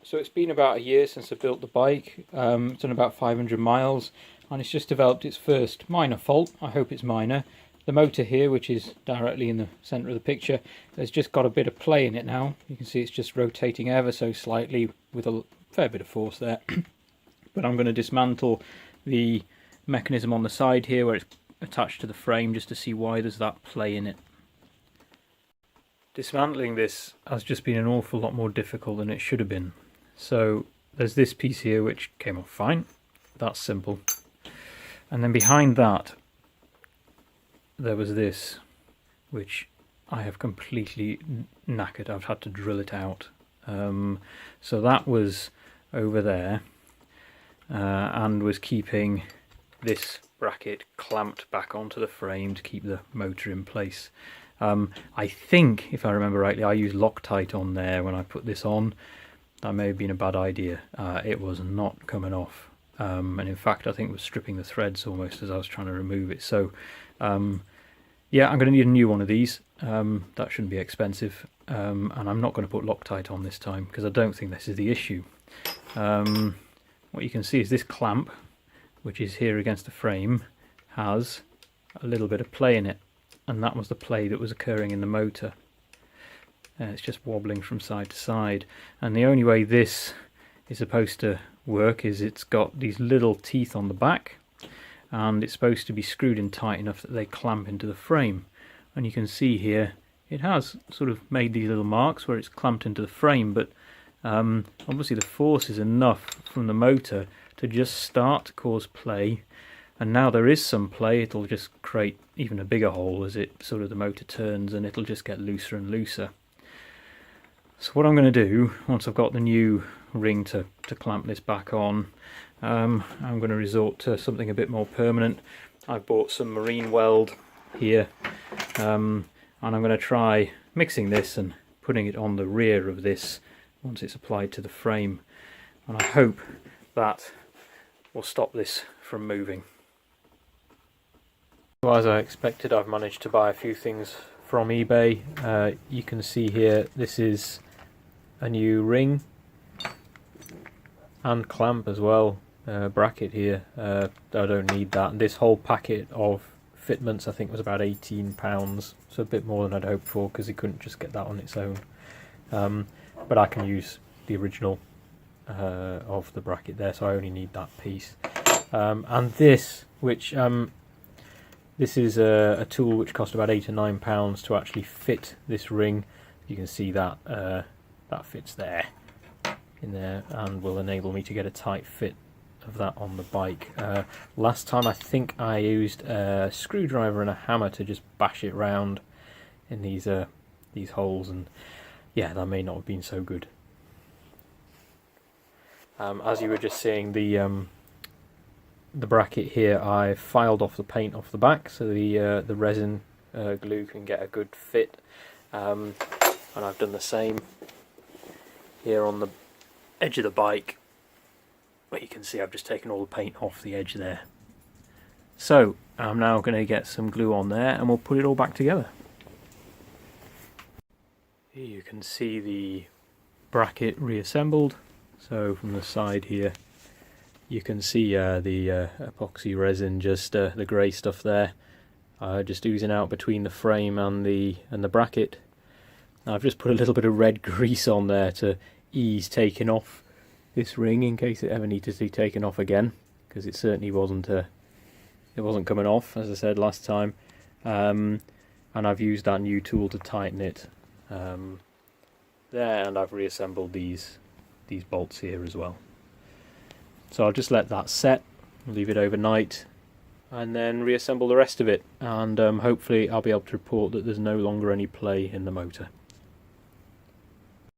So it's been about a year since I built the bike. It's done about 500 miles and it's just developed its first minor fault. I hope it's minor. The motor here, which is directly in the centre of the picture, has just got a bit of play in it now. You can see it's just rotating ever so slightly with a fair bit of force there. But I'm going to dismantle the mechanism on the side here where it's attached to the frame just to see why there's that play in it. Dismantling this has just been an awful lot more difficult than it should have been. So there's this piece here which came off fine, that's simple. And then behind that there was this which I have completely knackered. I've had to drill it out. So that was over there and was keeping this bracket clamped back onto the frame to keep the motor in place. I think, if I remember rightly, I used Loctite on there when I put this on. That may have been a bad idea. It was not coming off, and in fact I think it was stripping the threads almost as I was trying to remove it. So yeah, I'm going to need a new one of these. That shouldn't be expensive, and I'm not going to put Loctite on this time because I don't think this is the issue. What you can see is this clamp, which is here against the frame, has a little bit of play in it, and that was the play that was occurring in the motor. It's just wobbling from side to side, and the only way this is supposed to work is it's got these little teeth on the back and it's supposed to be screwed in tight enough that they clamp into the frame, and you can see here it has sort of made these little marks where it's clamped into the frame, but obviously the force is enough from the motor to just start to cause play, and now there is some play. It'll just create even a bigger hole as it sort of the motor turns, and it'll just get looser and looser. So what I'm going to do, once I've got the new ring to clamp this back on, I'm going to resort to something a bit more permanent. I've bought some marine weld here, and I'm going to try mixing this and putting it on the rear of this once it's applied to the frame, and I hope that will stop this from moving. So as I expected, I've managed to buy a few things from eBay. You can see here this is a new ring and clamp as well, bracket here. I don't need that, and this whole packet of fitments I think was about £18, so a bit more than I'd hoped for because you couldn't just get that on its own. But I can use the original of the bracket there, so I only need that piece. And this, which this is a tool which cost about £8 or £9 to actually fit this ring. You can see that that fits there, in there, and will enable me to get a tight fit of that on the bike. Last time I think I used a screwdriver and a hammer to just bash it round in these holes, and yeah, that may not have been so good. As you were just seeing, the bracket here, I filed off the paint off the back so the resin glue can get a good fit, and I've done the same here on the edge of the bike, where you can see I've just taken all the paint off the edge there. So I'm now going to get some glue on there and we'll put it all back together. Here you can see the bracket reassembled. So from the side here you can see the epoxy resin, just the grey stuff there, just oozing out between the frame and the bracket. Now I've just put a little bit of red grease on there to ease taking off this ring in case it ever needed to be taken off again, because it certainly wasn't coming off, as I said last time. And I've used that new tool to tighten it there, and I've reassembled these bolts here as well. So I'll just let that set, leave it overnight, and then reassemble the rest of it, and hopefully I'll be able to report that there's no longer any play in the motor.